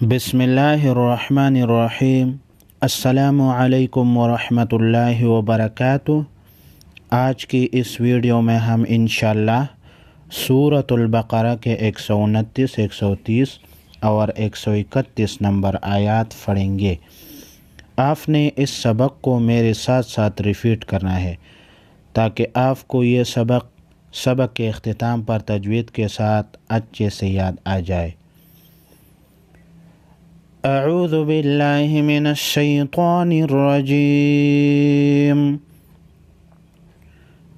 بسم اللہ الرحمن الرحیم۔ السلام علیکم ورحمۃ اللہ وبرکاتہ۔ آج کی اس ویڈیو میں ہم انشاءاللہ سورۃ البقرہ کے 129، 130 اور 131 نمبر آیات پڑھیں گے۔ آپ نے اس سبق کو میرے ساتھ ساتھ ریپیٹ کرنا ہے تاکہ آپ کو یہ سبق کے اختتام پر تجوید کے ساتھ اچھے سے یاد آ جائے۔ اعوذ باللہ من الشیطان الرجیم،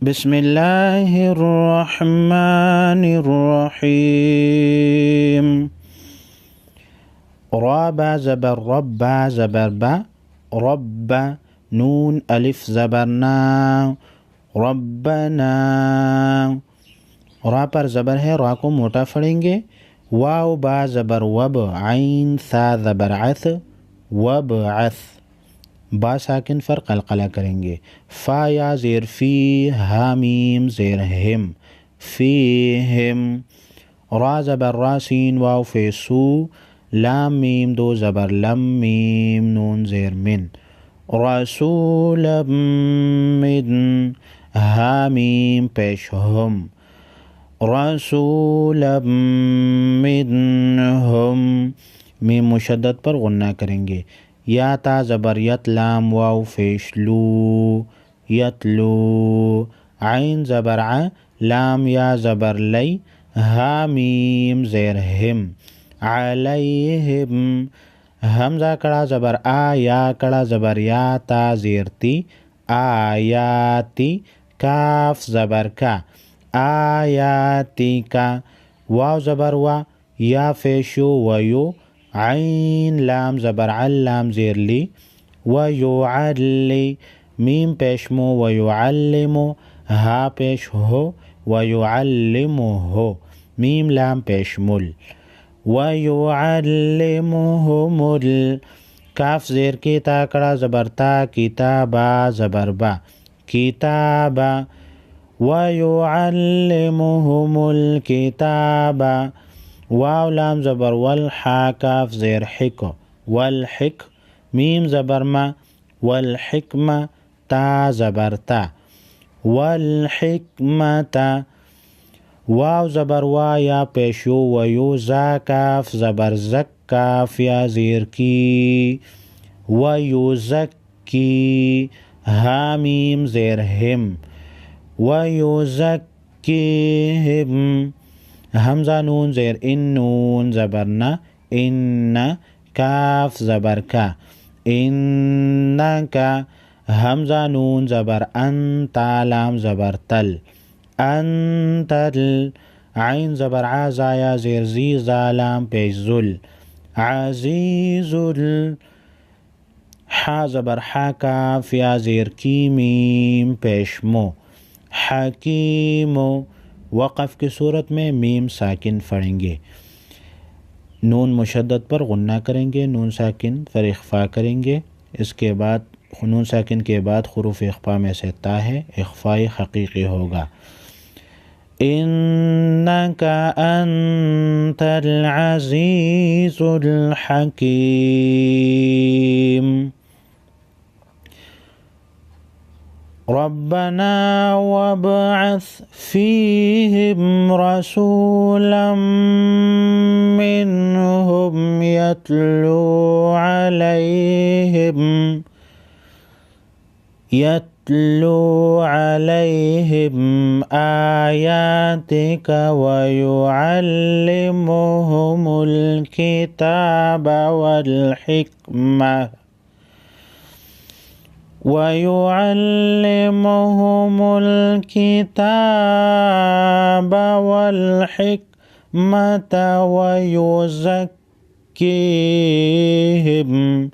بسم اللہ الرحمن الرحیم۔ را با زبر رب، با زبر با، رب نون الف زبر نا، ربنا۔ را پر زبر ہے، را کو موٹا پڑھیں گے۔ واو با زبر وب، عین ثا زبر عث، وبعث۔ با ساکن پر قلقلہ کریں گے۔ فا یا زیر فی، ہا میم زیر ہم، فیہم۔ را زبر را سین واو فی سو، لام میم دو زبر لم، میم نون زیر من، رسولا من، ہا میم پیش ہم، رسولا منہم، میم مشدد پر غنہ کریں گے۔ یا تا زبر یت، لام واو پیش لو، یتلو۔ عین زبر ع، لام یا زبر لی، ہا میم زیر ہم، علیہم۔ حمزہ کڑا زبر آ، یا کڑا زبر یا، تا زیر تی، آیاتی۔ کاف زبر کا، آیاتی کا۔ واو زبر وا، یا فیشو ویو، عین لام زبر عل، لام زیر لی، ویعلی۔ میم پیش مو، ویعلمو، ہا پیش ہو، ویعلمہو، میم لام پیش مل، ویعلمہم کاف زیر کی، تا کڑا زبر تا، کتابا زبر با، کتابا۔ ویعلمہم الکتاب۔ واو لام زبر ول، حا کاف زیر حک، والحک۔ میم زبر ما، والحکمہ، تا زبر تا، والحکمۃ۔ واو زبر وا، یا پیشو ویو، زا کاف زبر زک، کاف یا زیر کی، ویزکی، ہا میم زیر ہم، ویزکیہم۔ حمزہ نون زیر ان، نون زبر نا، ان، کاف زبر کا، انکا۔ حمزہ نون زبر ان، تا لام زبر تل، انتل۔ عین زبر ع، زا یا زیر زی، زا لام پیش ذل، عزیزل۔ حا زبر حا، کاف یا زیر کی، میم پیش مو، حکیمو۔ وقف کی صورت میں میم ساکن پڑھیں گے، نون مشدد پر غنہ کریں گے، نون ساکن پر اخفا کریں گے۔ اس کے بعد نون ساکن کے بعد حروف اخفا میں سے تا ہے، اخفائی حقیقی ہوگا۔ انک انت العزیز الحکیم۔ ربنا وابعث فیہم رسولا منہم یتلو علیہم آیاتک ویعلمہم الکتاب والحکمہ ویزکیہم،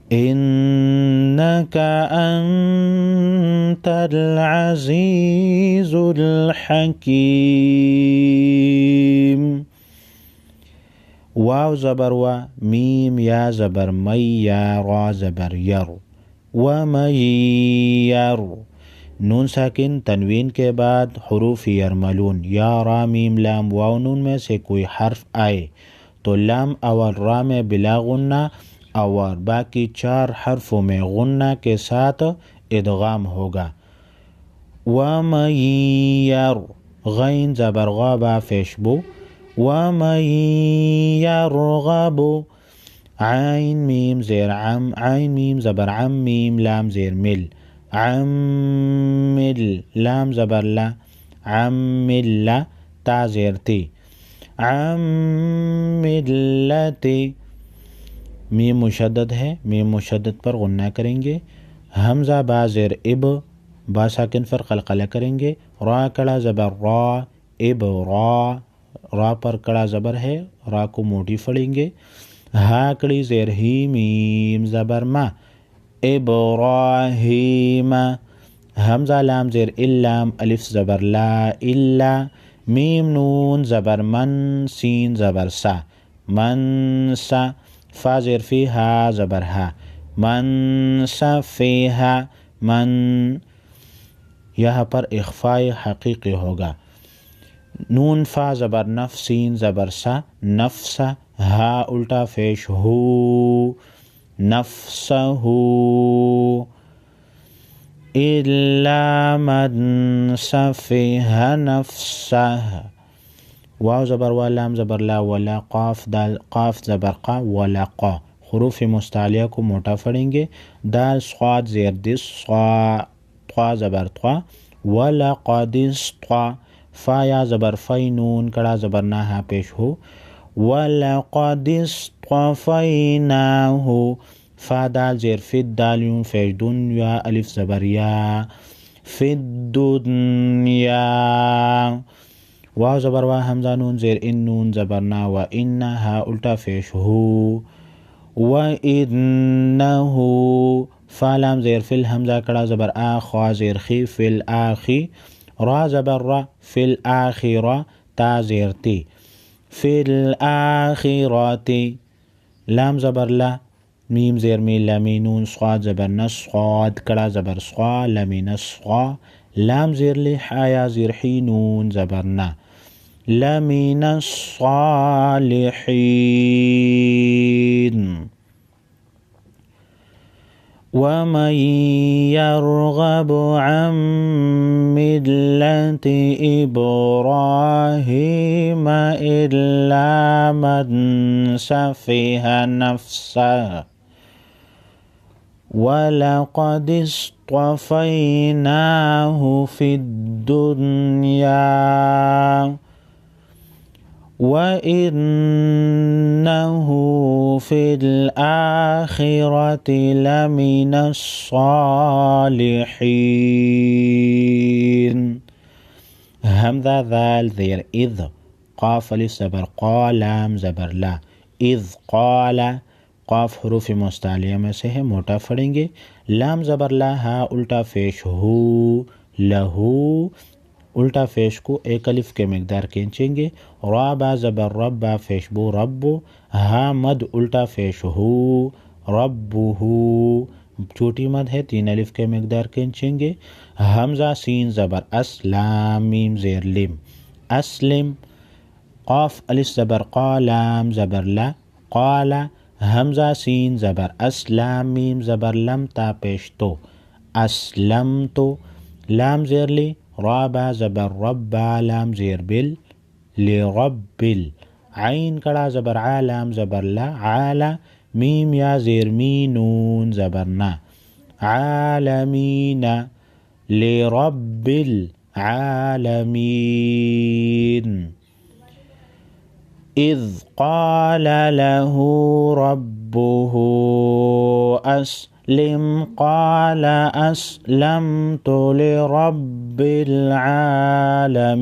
انک انت العزیز الحکیم۔ واو زبر وا، میم یا زبر می، یا را زبر یر، ومیر۔ نون ساکن تنوین کے بعد حروف یرملون، یا را میم لام واو نون میں سے کوئی حرف آئے تو لام اور را میں بلا غنہ اور باقی 4 حرفوں میں غنہ کے ساتھ ادغام ہوگا۔ وَمَن غین زبر غا با فیشبو، وَمَن یرغب، عین میم زیر عم، عین میم زبر عم، میم لام زیر مل، عمل لام زبر لا، عمل تا زیر تی، عملتی، میم مشدد ہے، میم مشدد پر غنہ کریں گے، حمزہ با زیر اب، با ساکن پر قلقلہ کریں گے، را کڑا زبر را، اب را، را پر کڑا زبر ہے، را کو موٹی پھڑیں گے، ہا کڑی زیر ہی، میم زبر ما، ابراہیم، حمزہ لام زیر اللام، الف زبر لا، الا، میم نون زبر من، سین زبر سا، من سا، فا زیر فی، ہا زبر ہا، من سا فیہا، من، یہاں پر اخفاء حقیقی ہوگا، نون فا زبر نف، سین زبر سا، نفسا، ہا الٹا پیش ہو، نفسہ، الا من سفیہ نفسہ، واو زبر وا، لام زبر لا، ولا، قاف دال، قاف زبر قا، ولقا، حروف مستعلیہ کو موٹا پڑھیں گے، دال صاد زیر دس، صا، طا زبر طا، ولقد اسطا، فا یا زبر فی، نون کڑا زبر نا، ہا پیش ہو، وَلَقَدِ اصْطَفَيْنَاهُ، فا دال زیر فد، دال یون فیش دن، یا الف زبر یا، فی الدنیا، واو زبر وا، حمزہ نون زیر ان، نون زبر نا، و ان، ہا الٹا فیش ہو، وَإِنَّهُ، فا لام زیر فل، حمزہ کڑا زبر آ، خوا زیر خی، فی الآخی، را زبر را، فی الآخرہ، تا زیر تی، فی الآخرات، لام زبر لا، میم زیر می، لمی نون، صاد زبر نس، صاد کڑا زبر صا، لمی نسخا، لام زیر لی، حیا زیر حی، نون زبر نا، لمن الصالحین، وَمَن يَرْغَبُ عَن مِّلَّةِ إِبْرَاهِيمَ إِلَّا مَن سَفِهَ نَفْسَهُ وَلَقَدِ اصْطَفَيْنَاهُ فِي الدُّنْيَا وَإِنَّهُ فِي الْآخِرَةِ لَمِنَ الصَّالِحِينَ، حمزہ ذال زیر اذ، قاف الف زبر قا، لام زبر لا، اذ قال، قاف حروف مستعلیہ میں سے ہے، موٹا پھڑیں گے، لام زبر لا، ہا الٹا پیش ہو، لہو، الٹا پیش کو ایک الف کے مقدار کھینچیں گے، را با زبر رب، با پیش بو، رب، ہا مد الٹا پیش ہو، ربہ، چھوٹی مد ہے، 3 الف کے مقدار کھینچیں گے، حمزہ سین زبر اس، لام میم زیر لم، اسلم، قاف الف زبر قا، لام زبر لا، قال، حمزہ سین زبر اس، لام میم زبر لم، تا پیش تو، اسلمت، لام زیر لی، را با زبر رب، با لام زیر بل، لربل، عین کڑا زبر عا، لام زبر لا، عالا، میم یا زیر می، نون زبر نا، عالمین، لرب العالمین، اذ قال له ربه اسلم قال اسلمت لرب العالمین،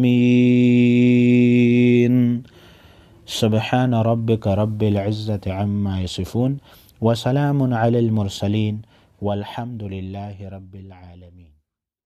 سبحان ربك رب العزة عما يصفون وسلام على المرسلين والحمد لله رب العالمين.